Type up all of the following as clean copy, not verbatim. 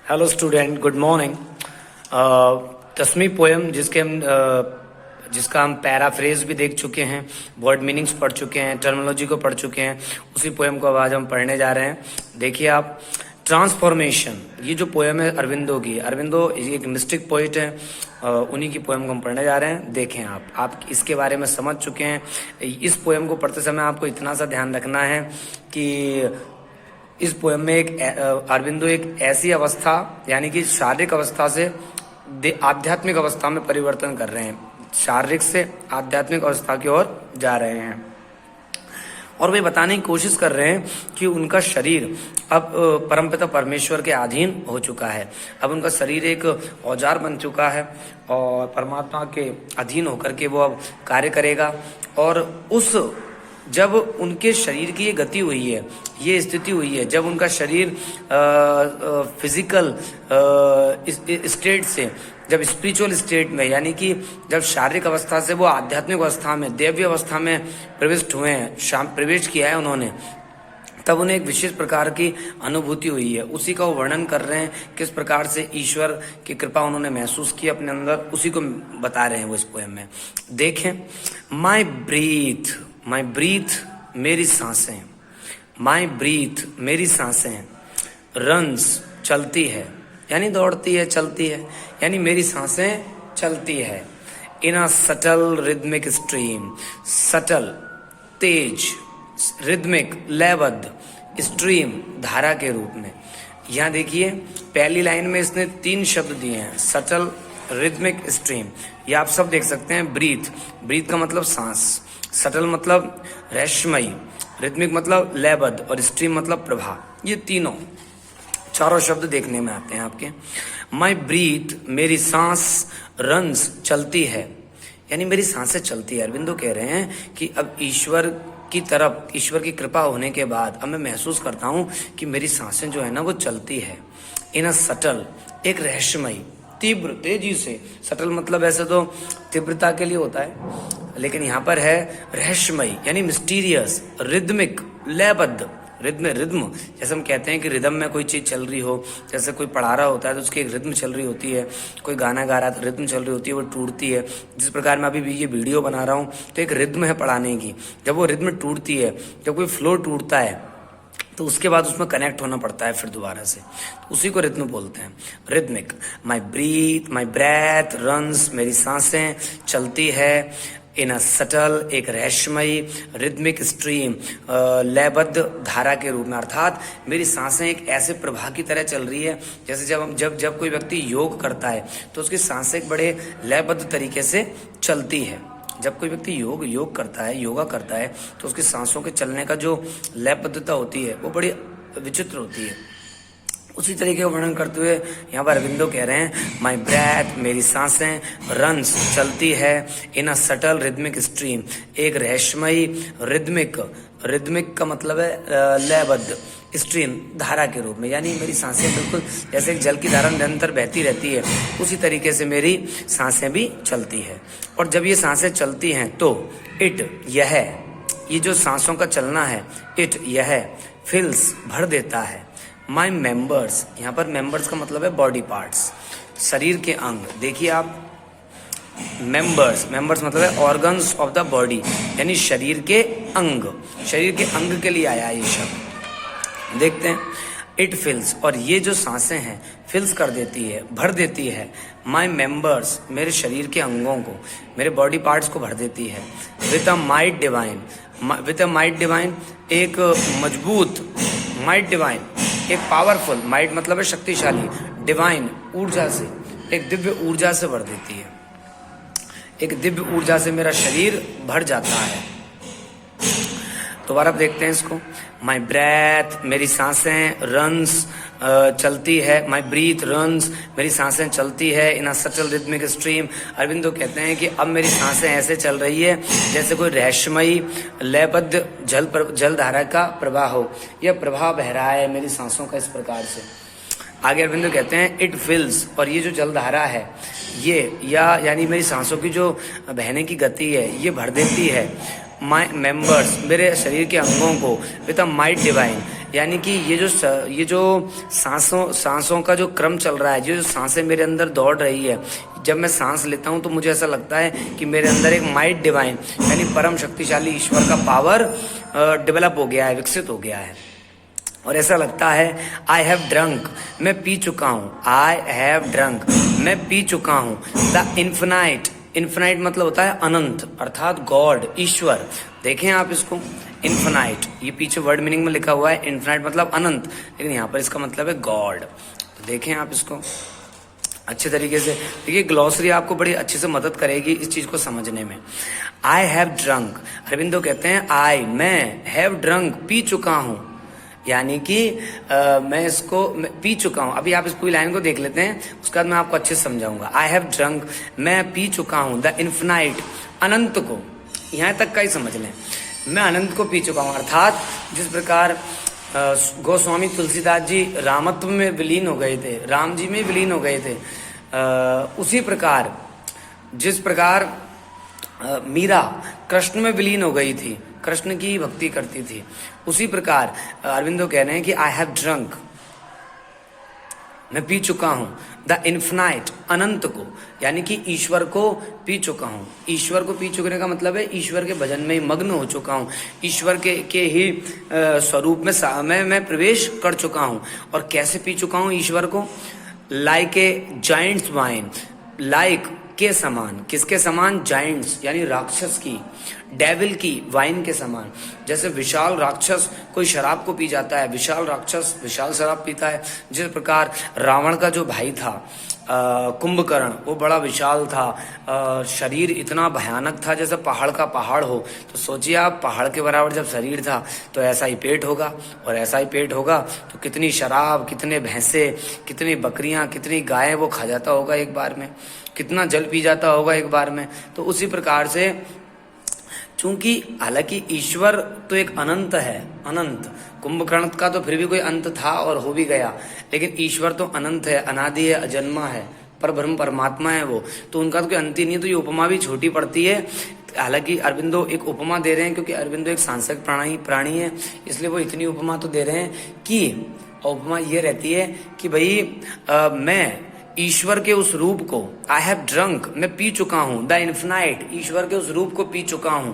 Hello student, good morning. 10वीं poem जिसका हम पैराफ्रेज भी देख चुके हैं, वर्ड मीनिंग्स पढ़ चुके हैं, टर्मिनोलॉजी को पढ़ चुके हैं, उसी पोएम को अब आज हम पढ़ने जा रहे हैं। देखिए आप, ट्रांसफॉर्मेशन, ये जो पोएम है अरविंदो की, अरविंदो एक मिस्टिक पोइट है, उन्हीं की पोएम को हम पढ़ने जा रहे हैं। देखें आप इसके बारे में समझ चुके हैं। इस पोएम को पढ़ते समय आपको इतना सा ध्यान रखना है कि इस पोएम में अरविंदो एक ऐसी अवस्था यानी कि शारीरिक अवस्था से आध्यात्मिक अवस्था में परिवर्तन कर रहे हैं, शारीरिक से आध्यात्मिक अवस्था की ओर जा रहे हैं, और वे बताने की कोशिश कर रहे हैं कि उनका शरीर अब परमपिता परमेश्वर के अधीन हो चुका है। अब उनका शरीर एक औजार बन चुका है और परमात्मा के अधीन होकर के वो अब कार्य करेगा। और जब उनके शरीर की ये गति हुई है, ये स्थिति हुई है, जब उनका शरीर फिजिकल स्टेट से जब स्पिरिचुअल स्टेट में यानी कि जब शारीरिक अवस्था से वो आध्यात्मिक अवस्था में, दिव्य अवस्था में प्रविष्ट हुए हैं, प्रवेश किया है उन्होंने, तब उन्हें एक विशेष प्रकार की अनुभूति हुई है। उसी का वो वर्णन कर रहे हैं, किस प्रकार से ईश्वर की कृपा उन्होंने महसूस की अपने अंदर, उसी को बता रहे हैं वो इस पोएम में। देखें, माई ब्रीथ मेरी सांसें, माई ब्रीथ मेरी सांसें, रन्स चलती है यानी दौड़ती है, चलती है यानी मेरी सांसें चलती है। In a subtle rhythmic stream, subtle तेज रिदमिक लयबद्ध स्ट्रीम धारा के रूप में। यहाँ देखिए पहली लाइन में इसने 3 शब्द दिए हैं, सटल रिदमिक स्ट्रीम, ये आप सब देख सकते हैं। ब्रीथ का मतलब सांस, सटल मतलब रहस्यमयी, रिदमिक मतलब लयबद्ध और स्ट्रीम मतलब प्रवाह। ये चारों शब्द देखने में आते हैं आपके। माई ब्रीथ मेरी सांस, रन्स चलती है यानी मेरी सांसें चलती है। अरविंदो कह रहे हैं कि अब ईश्वर की तरफ, ईश्वर की कृपा होने के बाद अब मैं महसूस करता हूं कि मेरी सांसें जो है ना वो चलती है। इन अ सटल, एक रहस्यमयी, तीव्र, तेजी से। सटल मतलब ऐसे तो तीव्रता के लिए होता है, लेकिन यहाँ पर है रहस्यमयी यानी मिस्टीरियस, रिदमिक लयबद्ध। रिद्म जैसे हम कहते हैं कि रिदम में कोई चीज चल रही हो, जैसे कोई पढ़ा रहा होता है तो उसकी एक रिद्म चल रही होती है, कोई गाना गा रहा है तो रिद्म चल रही होती है, वो टूटती है। जिस प्रकार मैं अभी भी ये वीडियो बना रहा हूँ तो एक रिद्म है पढ़ाने की, जब वो रिद्म टूटती है, जब कोई फ्लो टूटता है तो उसके बाद उसमें कनेक्ट होना पड़ता है फिर दोबारा से, तो उसी को रिद्म बोलते हैं, रिदमिक। माई ब्रेथ रन्स, मेरी सांसें चलती है। इन अ सटल, एक रहस्यमयी रिदमिक स्ट्रीम, लयबद्ध धारा के रूप में, अर्थात मेरी सांसें एक ऐसे प्रवाह की तरह चल रही है जैसे जब कोई व्यक्ति योग करता है तो उसकी सांसें एक बड़े लयबद्ध तरीके से चलती है। जब कोई व्यक्ति योग करता है, योगा करता है, तो उसकी सांसों के चलने का जो लयबद्धता होती है वो बड़ी विचित्र होती है। उसी तरीके का वर्णन करते हुए यहाँ पर अरविंदो कह रहे हैं, माई ब्रेथ मेरी सांसें, रन्स चलती है, in a subtle rhythmic stream, एक रहस्यमयी रिदमिक का मतलब है लयबद्ध, स्ट्रीम धारा के रूप में, यानी मेरी सांसें बिल्कुल जैसे एक जल की धारा निरंतर बहती रहती है, उसी तरीके से मेरी सांसें भी चलती है। और जब ये सांसें चलती हैं तो ये जो सांसों का चलना है, यह फिल्स भर देता है। माई मेंबर्स, यहाँ पर मेंबर्स का मतलब है बॉडी पार्ट्स, शरीर के अंग। देखिए आप, मेंबर्स मतलब है ऑर्गन्स ऑफ द बॉडी, यानी शरीर के अंग के लिए आया ये शब्द। देखते हैं, इट फिल्स, और ये जो सांसें हैं फिल्स कर देती है, भर देती है। माई मेंबर्स, मेरे शरीर के अंगों को, मेरे बॉडी पार्ट्स को भर देती है। विद अ माइट डिवाइन, एक मजबूत, माइट डिवाइन एक पावरफुल, माइट मतलब है शक्तिशाली, डिवाइन ऊर्जा से, एक दिव्य ऊर्जा से भर देती है। एक दिव्य ऊर्जा से मेरा शरीर भर जाता है। दोबारा देखते हैं इसको। माई ब्रेथ मेरी सांसें, रन्स चलती है, माई ब्रीथ रन्स मेरी सांसें चलती है, in a subtle rhythmic stream. Aurobindo कहते हैं कि अब मेरी सांसें ऐसे चल रही है जैसे कोई रहस्यमयी लयबद्ध जल धारा का प्रवाह हो, यह प्रवाह बह रहा है मेरी सांसों का इस प्रकार से। आगे अरविंदो कहते हैं, इट फिल्स, और ये जो जलधारा है यानी मेरी सांसों की जो बहने की गति है ये भर देती है माई मेंबर्स, मेरे शरीर के अंगों को, विद अ माइट डिवाइन, यानी कि ये जो सांसों का जो क्रम चल रहा है, जो सांसें मेरे अंदर दौड़ रही है, जब मैं सांस लेता हूं तो मुझे ऐसा लगता है कि मेरे अंदर एक माइट डिवाइन यानी परम शक्तिशाली ईश्वर का पावर डेवलप हो गया है, विकसित हो गया है। और ऐसा लगता है आई हैव ड्रंक, मैं पी चुका हूं। आई हैव ड्रंक, मैं पी चुका हूं द इन्फिनाइट। इन्फिनाइट मतलब होता है अनंत, अर्थात गॉड, ईश्वर। देखें आप इसको, इन्फिनाइट, ये पीछे वर्ड मीनिंग में लिखा हुआ है इन्फिनाइट मतलब अनंत, लेकिन यहाँ पर इसका मतलब है गॉड। तो देखें आप इसको अच्छे तरीके से। देखिए ग्लॉसरी आपको बड़ी अच्छे से मदद करेगी इस चीज को समझने में। आई हैव ड्रंक, अरविंदो कहते हैं आई, मैं, हैव ड्रंक, पी चुका हूं, यानी कि मैं पी चुका हूं। अभी आप इस पूरी लाइन को देख लेते हैं, उसके बाद मैं आपको अच्छे से समझाऊंगा। आई हैव ड्रंक, मैं पी चुका हूं द इन्फिनाइट, अनंत को। यहां तक का ही समझ लें, मैं अनंत को पी चुका हूं। अर्थात जिस प्रकार गोस्वामी तुलसीदास जी रामत्व में विलीन हो गए थे, राम जी में विलीन हो गए थे, उसी प्रकार जिस प्रकार मीरा कृष्ण में विलीन हो गई थी, कृष्ण की भक्ति करती थी, उसी प्रकार अरविंदो कह रहे हैं कि आई हैव ड्रंक, मैं पी चुका हूं द इन्फिनाइट, अनंत को, यानी कि ईश्वर को पी चुका हूं। ईश्वर को पी चुकने का मतलब है ईश्वर के भजन में ही मग्न हो चुका हूं, ईश्वर के ही स्वरूप में मैं प्रवेश कर चुका हूं। और कैसे पी चुका हूं ईश्वर को? Like a Giants wine, like के समान, किसके समान? जाइंट्स यानी राक्षस की, डेविल की वाइन के समान। जैसे विशाल राक्षस कोई शराब को पी जाता है, विशाल राक्षस विशाल शराब पीता है, जिस प्रकार रावण का जो भाई था कुंभकर्ण, वो बड़ा विशाल था, शरीर इतना भयानक था जैसे पहाड़ का पहाड़ हो। तो सोचिए आप, पहाड़ के बराबर जब शरीर था तो ऐसा ही पेट होगा, और ऐसा ही पेट होगा तो कितनी शराब, कितने भैंसे, कितनी बकरियां, कितनी गायें वो खा जाता होगा एक बार में, कितना जल पी जाता होगा एक बार में। तो उसी प्रकार से, चूंकि हालांकि ईश्वर तो एक अनंत है, अनंत, कुंभकर्ण का तो फिर भी कोई अंत था और हो भी गया, लेकिन ईश्वर तो अनंत है, अनादि है, अजन्मा है, पर ब्रह्म परमात्मा है वो, तो उनका तो कोई अंत ही नहीं है। तो ये उपमा भी छोटी पड़ती है। हालांकि अरविंदो एक उपमा दे रहे हैं, क्योंकि अरविंदो एक सांसक प्राणी है, इसलिए वो इतनी उपमा तो दे रहे हैं कि उपमा ये रहती है कि भाई मैं ईश्वर के उस रूप को, आई हैव ड्रंक, मैं पी चुका हूं द इन्फिनाइट, ईश्वर के उस रूप को पी चुका हूं,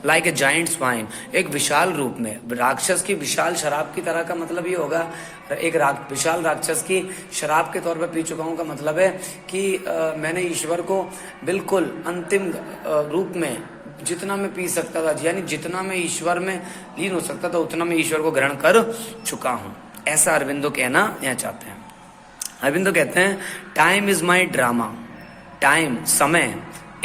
लाइक ए जाइंट्स वाइन, एक विशाल रूप में, राक्षस की विशाल शराब की तरह का मतलब ये होगा, एक विशाल राक्षस की शराब के तौर पर पी चुका हूं का मतलब है कि मैंने ईश्वर को बिल्कुल अंतिम रूप में जितना मैं पी सकता था, यानी जितना मैं ईश्वर में लीन हो सकता था उतना मैं ईश्वर को ग्रहण कर चुका हूं। ऐसा अरविंदो कहना यहाँ चाहते हैं। अरविंदो कहते हैं time is my drama, time, समय,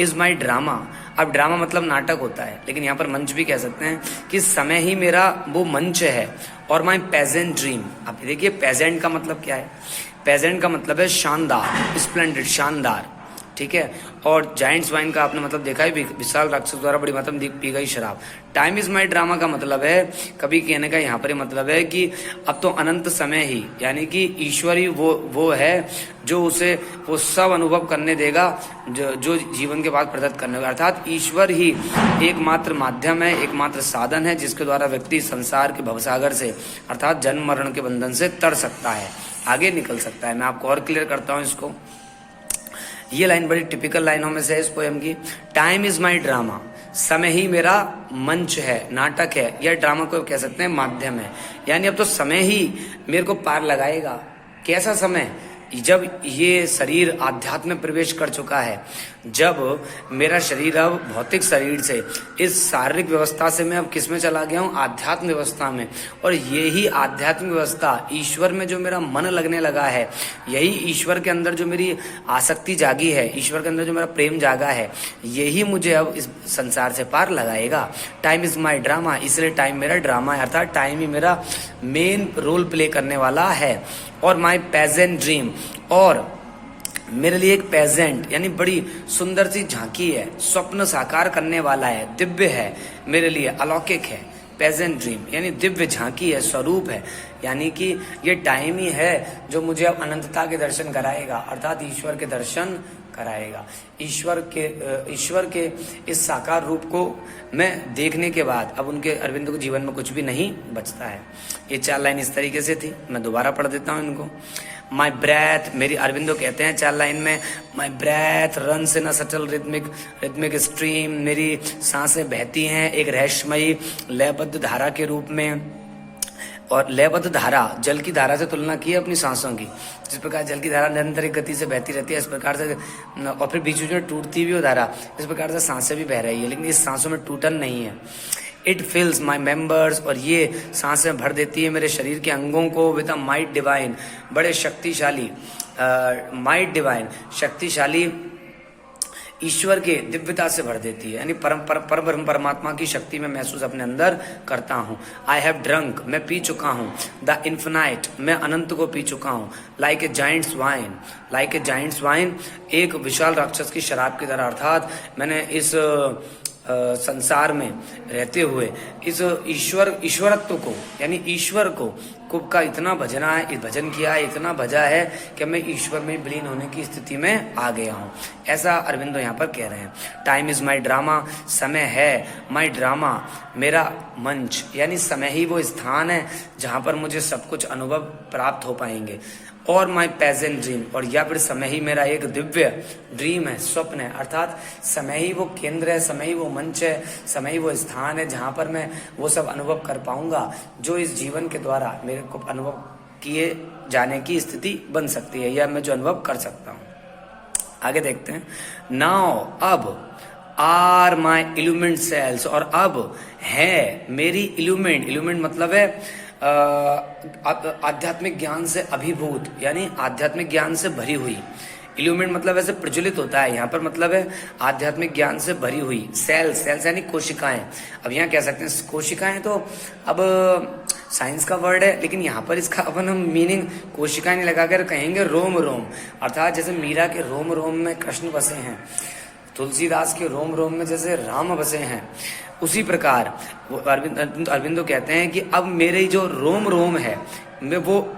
इज माई ड्रामा। अब ड्रामा मतलब नाटक होता है, लेकिन यहाँ पर मंच भी कह सकते हैं कि समय ही मेरा वो मंच है, और माई पेजेंट ड्रीम। अब देखिए पेजेंट का मतलब क्या है? पेजेंट का मतलब है शानदार, स्प्लेंडेड, शानदार, ठीक है। और जाइंट्स वाइन का आपने मतलब देखा है, विशाल राक्षस द्वारा बड़ी मात्रा में पी गई शराब। टाइम इज माई ड्रामा का मतलब है, कभी कहने का यहाँ पर मतलब है कि अब तो अनंत समय ही, यानी कि ईश्वर ही वो है जो उसे वो सब अनुभव करने देगा जो जीवन के बाद प्रदत्त करने का। अर्थात ईश्वर ही एकमात्र माध्यम है, एकमात्र साधन है जिसके द्वारा व्यक्ति संसार के भवसागर से, अर्थात जन्म मरण के बंधन से तर सकता है, आगे निकल सकता है। मैं आपको और क्लियर करता हूँ इसको। ये लाइन बड़ी टिपिकल लाइनों में से है इस पोएम की। टाइम इज माई ड्रामा, समय ही मेरा मंच है, नाटक है, या ड्रामा को कह सकते हैं माध्यम है। यानी अब तो समय ही मेरे को पार लगाएगा। कैसा समय? जब ये शरीर आध्यात्म में प्रवेश कर चुका है, जब मेरा शरीर अब भौतिक शरीर से, इस शारीरिक व्यवस्था से मैं अब किस में चला गया हूँ? आध्यात्म व्यवस्था में। और यही आध्यात्मिक व्यवस्था, ईश्वर में जो मेरा मन लगने लगा है, यही ईश्वर के अंदर जो मेरी आसक्ति जागी है, ईश्वर के अंदर जो मेरा प्रेम जागा है, यही मुझे अब इस संसार से पार लगाएगा। टाइम इज माई ड्रामा, इसलिए टाइम मेरा ड्रामा है, अर्थात टाइम ही मेरा मेन रोल प्ले करने वाला है। और माई पेजेंट ड्रीम, और मेरे लिए एक पेजेंट यानी बड़ी सुंदर सी झांकी है, स्वप्न साकार करने वाला है, दिव्य है, मेरे लिए अलौकिक है। पेजेंट ड्रीम यानी दिव्य झांकी है, स्वरूप है, यानी कि ये टाइम ही है जो मुझे अब अनंतता के दर्शन कराएगा, अर्थात ईश्वर के दर्शन कराएगा। ईश्वर के इस साकार रूप को मैं देखने के बाद अब उनके अरविंदो के जीवन में कुछ भी नहीं बचता है। ये 4 लाइन इस तरीके से थी, मैं दोबारा पढ़ देता हूँ इनको। माई ब्रेथ, मेरी अरविंदो कहते हैं 4 लाइन में, my breath runs in a subtle rhythmic stream, मेरी सांसें बहती हैं एक रहस्यमयी लयबद्ध धारा के रूप में। और लयबद्ध धारा, जल की धारा से तुलना की है अपनी सांसों की, जिस प्रकार जल की धारा निरंतर गति से बहती रहती है इस प्रकार से, और फिर बीच बीच में टूटती भी हो धारा, इस प्रकार से सांसें भी बह रही है, लेकिन इस सांसों में टूटन नहीं है। इट फिल्स माई मेंबर्स, और ये सांसें भर देती है मेरे शरीर के अंगों को, विद अ माइट डिवाइन, बड़े शक्तिशाली, माइट डिवाइन, शक्तिशाली ईश्वर के दिव्यता से भर देती है, यानी परम परमात्मा की शक्ति में महसूस अपने अंदर करता हूँ। आई हैव ड्रंक, मैं पी चुका हूँ, द इन्फिनाइट, मैं अनंत को पी चुका हूँ, लाइक ए जाइंट्स वाइन, एक विशाल राक्षस की शराब की तरह, अर्थात मैंने इस संसार में रहते हुए इस ईश्वरत्व को, यानी ईश्वर को का इतना भजन किया है, इतना भजा है कि मैं ईश्वर में विलीन होने की स्थिति में आ गया हूँ। ऐसा अरविंदो यहाँ पर कह रहे हैं। टाइम इज माई ड्रामा, समय है माई ड्रामा, मेरा मंच, यानी समय ही वो स्थान है जहाँ पर मुझे सब कुछ अनुभव प्राप्त हो पाएंगे। और माई पेजेंट ड्रीम, और या फिर समय ही मेरा एक दिव्य ड्रीम है, स्वप्न है, अर्थात समय ही वो केंद्र है, समय ही वो मंच है, समय ही वो स्थान है जहाँ पर मैं वो सब अनुभव कर पाऊंगा जो इस जीवन के द्वारा मेरे को अनुभव किए जाने की स्थिति बन सकती है, या मैं जो अनुभव कर सकता हूँ। आगे देखते हैं। नाउ, अब, आर माई इल्यूमिनेट सेल्स, और अब है मेरी इल्यूमिनेट मतलब है आध्यात्मिक ज्ञान से अभिभूत, यानी आध्यात्मिक ज्ञान से भरी हुई। इल्यूमिनेट मतलब ऐसे प्रज्वलित होता है, यहाँ पर मतलब है आध्यात्मिक ज्ञान से भरी हुई। सेल्स यानी कोशिकाएं, अब यहाँ कह सकते हैं कोशिकाएं, तो अब साइंस का वर्ड है, लेकिन यहाँ पर इसका अपन हम मीनिंग कोशिकाएं नहीं लगाकर कहेंगे रोम, अर्थात जैसे मीरा के रोम में कृष्ण बसे हैं, तुलसीदास के रोम में जैसे राम बसे हैं, उसी प्रकार वो अरविंदो कहते हैं कि अब मेरे जो रोम है मैं वो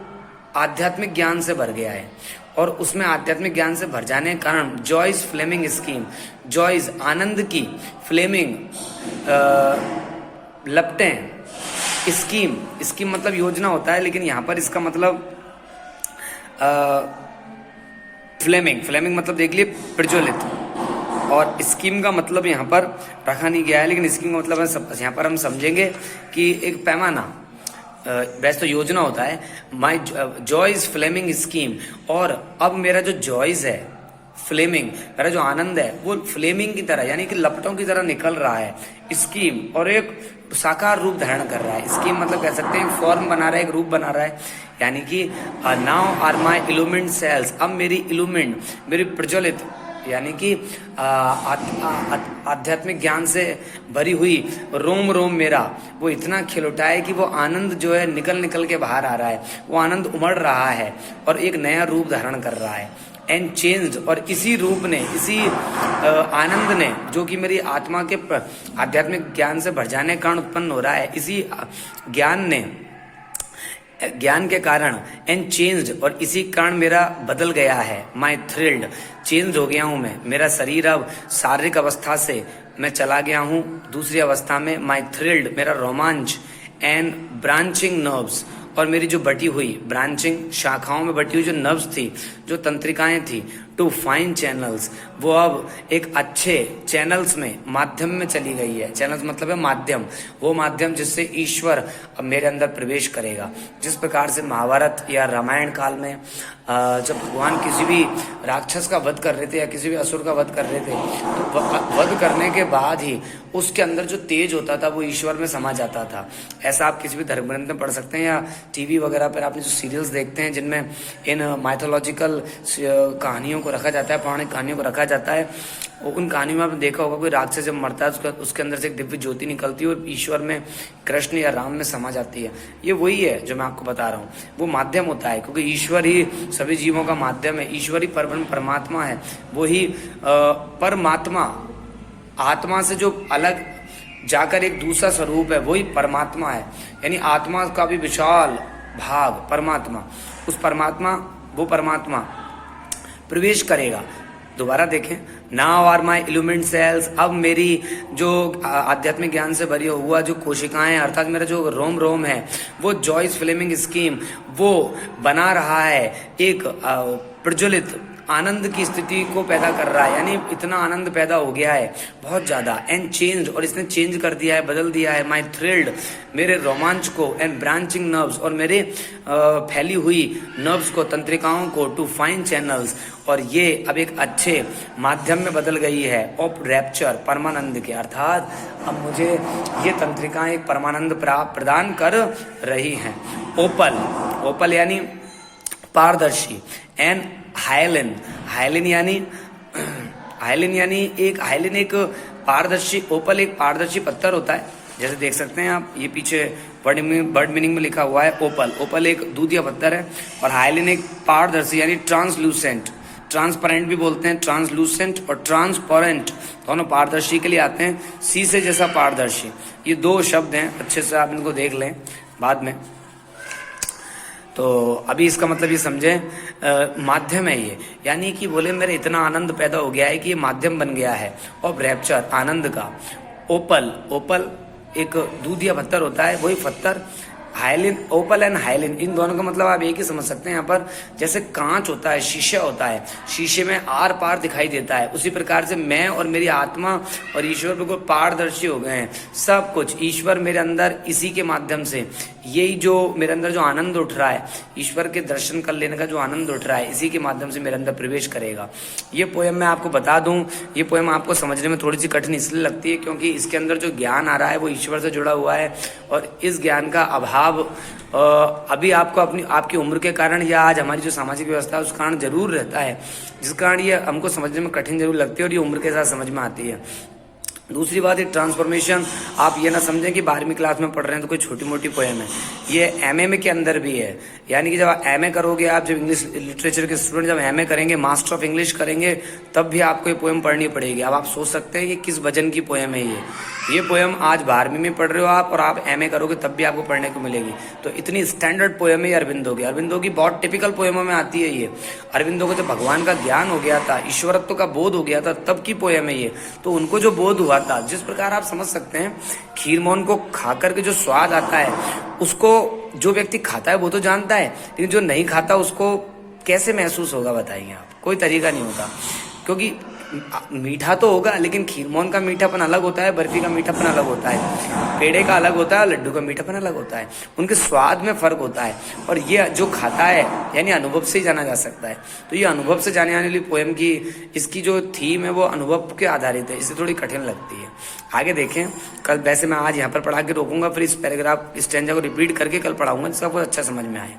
आध्यात्मिक ज्ञान से भर गया है, और उसमें आध्यात्मिक ज्ञान से भर जाने के कारण जॉयज फ्लेमिंग स्कीम, जॉयज आनंद की, फ्लेमिंग लपटें, स्कीम मतलब योजना होता है, लेकिन यहाँ पर इसका मतलब फ्लेमिंग मतलब देख लिए प्रज्वलित, और स्कीम का मतलब यहाँ पर रखा नहीं गया है, लेकिन स्कीम का मतलब यहाँ पर हम समझेंगे कि एक पैमाना, वैसे तो योजना होता है। माई जॉयज फ्लेमिंग स्कीम, और अब मेरा जो जॉयज है फ्लेमिंग, मेरा जो आनंद है वो फ्लेमिंग की तरह, यानी कि लपटों की तरह निकल रहा है स्कीम, और एक साकार रूप धारण कर रहा है। स्कीम मतलब कह सकते हैं फॉर्म बना रहा है, एक रूप बना रहा है, यानी कि now are my illuminate cells, अब मेरी इल्यूमिनेट, मेरी प्रज्वलित, यानी कि आध्यात्मिक ज्ञान से भरी हुई रोम मेरा वो इतना खिल उठा है कि वो आनंद जो है निकल के बाहर आ रहा है, वो आनंद उमड़ रहा है और एक नया रूप धारण कर रहा है। एंड चेंज्ड, और इसी रूप ने, इसी आनंद ने, जो कि मेरी आत्मा के आध्यात्मिक ज्ञान से भर जाने के कारण उत्पन्न हो रहा है, इसी ज्ञान के कारण, एंड चेंज्ड, और इसी कारण मेरा बदल गया है। माई थ्रिल्ड, चेंज हो गया हूं मैं, मेरा शरीर अब शारीरिक अवस्था से मैं चला गया हूं दूसरी अवस्था में। माई थ्रिल्ड, मेरा रोमांच, एंड ब्रांचिंग नर्व्स, और मेरी जो बटी हुई ब्रांचिंग शाखाओं में बटी हुई जो नर्व्स थी, जो तंत्रिकाएं थी, टू फाइन चैनल्स, वो अब एक अच्छे चैनल्स में, माध्यम में चली गई है। चैनल्स मतलब है माध्यम, वो माध्यम जिससे ईश्वर अब मेरे अंदर प्रवेश करेगा। जिस प्रकार से महाभारत या रामायण काल में जब भगवान किसी भी राक्षस का वध कर रहे थे या किसी भी असुर का वध कर रहे थे, तो वध करने के बाद ही उसके अंदर जो तेज होता था वो ईश्वर में समा जाता था। ऐसा आप किसी भी धर्म ग्रंथ में पढ़ सकते हैं, या टीवी वगैरह पर आपने जो सीरियल्स देखते हैं जिनमें इन माइथोलॉजिकल कहानियों को रखा जाता है, पौराणिक कहानियों को रखा जाता है, उन कहानियों में आपने देखा होगा कोई राक्षस जब मरता है उसके अंदर से एक दिव्य ज्योति निकलती है और ईश्वर में, कृष्ण या राम में समा जाती है। ये वही है जो मैं आपको बता रहा हूँ, वो माध्यम होता है, क्योंकि ईश्वर ही सभी जीवों का माध्यम है। ईश्वर ही परमात्मा है, वो ही परमात्मा, आत्मा से जो अलग जाकर एक दूसरा स्वरूप है वही परमात्मा है। यानी आत्मा का भी विशाल भाग परमात्मा, उस परमात्मा, वो परमात्मा प्रवेश करेगा दोबारा देखें, now are my illuminate cells, अब मेरी जो आध्यात्मिक ज्ञान से भरी हुआ जो कोशिकाएं अर्थात मेरा जो रोम रोम है वो जॉयस फ्लेमिंग स्कीम वो बना रहा है एक प्रज्वलित आनंद की स्थिति को पैदा कर रहा है, यानी इतना आनंद पैदा हो गया है बहुत ज्यादा। एंड चेंज, और इसने चेंज कर दिया है, बदल दिया है माई थ्रिल्ड, मेरे रोमांच को, एंड ब्रांचिंग नर्व्स, और मेरे फैली हुई नर्व्स को, तंत्रिकाओं को, टू फाइन चैनल्स, और ये अब एक अच्छे माध्यम में बदल गई है ऑफ रैप्चर, परमानंद के, अर्थात अब मुझे ये तंत्रिकाएं एक परमानंद प्रदान कर रही हैं। ओपल, ओपल यानी पारदर्शी, एंड हाइलिन, हाइलिन यानी एक पारदर्शी, ओपल एक पारदर्शी पत्थर होता है, जैसे देख सकते हैं आप, ये पीछे वर्ड मीनिंग में लिखा हुआ है ओपल। ओपल एक दूधिया पत्थर है, और हाइलिन एक पारदर्शी यानी ट्रांसलूसेंट, ट्रांसपेरेंट भी बोलते हैं, ट्रांसलूसेंट और ट्रांसपेरेंट दोनों पारदर्शी के लिए आते हैं, शीशे जैसा पारदर्शी, ये दो शब्द हैं, अच्छे से आप इनको देख लें बाद में। तो अभी इसका मतलब ये समझे, माध्यम है ये, यानी कि बोले मेरे इतना आनंद पैदा हो गया है कि ये माध्यम बन गया है और रैप्चर आनंद का। ओपल, ओपल एक दूधिया पत्थर होता है, वही पत्थर। हाइलिन, ओपल एंड हाइलिन, इन दोनों का मतलब आप एक ही समझ सकते हैं यहाँ पर, जैसे कांच होता है, शीशा होता है, शीशे में आर पार दिखाई देता है, उसी प्रकार से मैं और मेरी आत्मा और ईश्वर बिल्कुल पारदर्शी हो गए हैं। सब कुछ ईश्वर मेरे अंदर, इसी के माध्यम से, यही जो मेरे अंदर जो आनंद उठ रहा है, ईश्वर के दर्शन कर लेने का जो आनंद उठ रहा है, इसी के माध्यम से मेरे अंदर प्रवेश करेगा। ये पोएम मैं आपको बता दूं, ये पोएम आपको समझने में थोड़ी सी कठिन इसलिए लगती है क्योंकि इसके अंदर जो ज्ञान आ रहा है वो ईश्वर से जुड़ा हुआ है, और इस ज्ञान का अभाव अभी आपको आपकी उम्र के कारण या आज हमारी जो सामाजिक व्यवस्था है उस कारण जरूर रहता है, जिस कारण ये हमको समझने में कठिन जरूर लगती है, और ये उम्र के साथ समझ में आती है। दूसरी बात, एक ट्रांसफॉर्मेशन, आप ये ना समझें कि 12वीं क्लास में पढ़ रहे हैं तो कोई छोटी मोटी पोएम है, ये एमए में के अंदर भी है, यानी कि जब आप एमए करोगे, आप जब इंग्लिश लिटरेचर के स्टूडेंट जब एमए करेंगे, मास्टर ऑफ इंग्लिश करेंगे, तब भी आपको ये पोएम पढ़नी पड़ेगी। अब आप सोच सकते हैं कि किस वजन की पोएम है ये पोएम आज 12वीं में पढ़ रहे हो आप, और आप एमए करोगे तब भी आपको पढ़ने को मिलेगी। तो इतनी स्टैंडर्ड पोएम है अरविंदो की, अरविंदो की बहुत टिपिकल पोएमों में आती है ये। अरविंदो को जब भगवान का ज्ञान हो गया था, ईश्वरत्व का बोध हो गया था, तब की पोएम है ये। तो उनको जो बोध हुआ था, जिस प्रकार आप समझ सकते हैं खीरमोहन को खाकर के जो स्वाद आता है, उसको जो व्यक्ति खाता है वो तो जानता है, लेकिन जो नहीं खाता उसको कैसे महसूस होगा बताइए आप? कोई तरीका नहीं होता, क्योंकि मीठा तो होगा, लेकिन खीरमोहन का मीठापन अलग होता है, बर्फी का मीठापन अलग होता है, पेड़े का अलग होता है, लड्डू का मीठापन अलग होता है, उनके स्वाद में फर्क होता है। और ये जो खाता है यानी अनुभव से ही जाना जा सकता है। तो ये अनुभव से जाने आने वाली पोएम की इसकी जो थीम है वो अनुभव के आधारित है, इससे थोड़ी कठिन लगती है। आगे देखें, कल वैसे मैं आज यहाँ पर पढ़ा के रोकूंगा, फिर इस पैराग्राफ स्टैंजा को रिपीट करके कल पढ़ाऊंगा, जिसका बहुत अच्छा समझ में आए।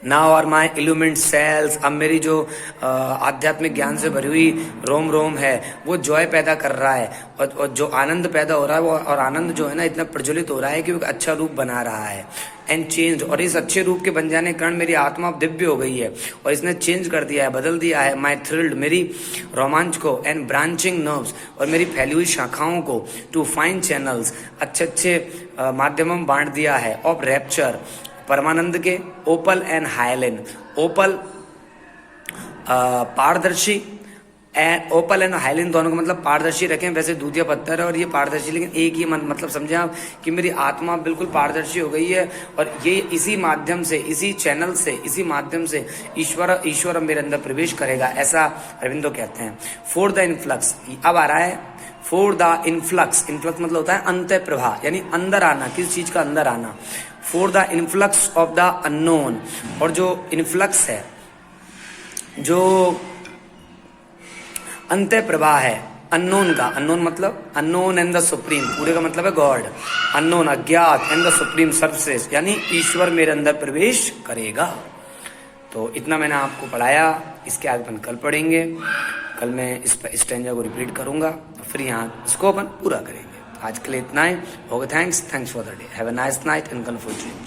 Now are my illuminate cells, अब मेरी जो आध्यात्मिक ज्ञान से भरी हुई रोम रोम है वो जॉय पैदा कर रहा है, और जो आनंद पैदा हो रहा है वो, और आनंद जो है ना इतना प्रज्वलित हो रहा है कि वो एक अच्छा रूप बना रहा है। एंड चेंज, और इस अच्छे रूप के बन जाने के कारण मेरी आत्मा दिव्य हो गई है, और इसने चेंज कर दिया है, बदल दिया है माई थ्रिल्ड, मेरी रोमांच को, एंड ब्रांचिंग नर्व्स, और मेरी फैली हुई शाखाओं को, टू फाइन चैनल्स, अच्छे अच्छे माध्यमों में बांट दिया है, ऑफ रैप्चर, परमानंद के। ओपल एंड हाइलिन, ओपल पारदर्शी, एंड ओपल एंड हाइलिन दोनों का मतलब पारदर्शी रखें, वैसे दूधिया पत्थर है और ये पारदर्शी, लेकिन एक ही मतलब समझे आप कि मेरी आत्मा बिल्कुल पारदर्शी हो गई है, और ये इसी माध्यम से, इसी चैनल से, इसी माध्यम से ईश्वर मेरे अंदर प्रवेश करेगा, ऐसा अरविंदो कहते हैं। फॉर द इनफ्लक्स, अब आ रहा है फॉर द इनफ्लक्स, इनफ्लक्स मतलब होता है अंतः प्रवाह, यानी अंदर आना, किस चीज का अंदर आना। For the influx of the unknown, और जो इनफ्लक्स है, जो अंतः प्रवाह है अननोन का, अननोन मतलब अननोन एंड द सुप्रीम, पूरे का मतलब है गॉड, अननोन अज्ञात, एंड द सुप्रीम सर्वश्रेष्ठ, यानी ईश्वर मेरे अंदर प्रवेश करेगा। तो इतना मैंने आपको पढ़ाया, इसके आगे अपन कल पढ़ेंगे, कल मैं इस स्टैंजा को रिपीट करूंगा, फिर यहाँ इसको अपन पूरा करेंगे। आज के लिए इतना ही होगा। Thanks for the day, have a nice night and कल फॉर ड्रीम।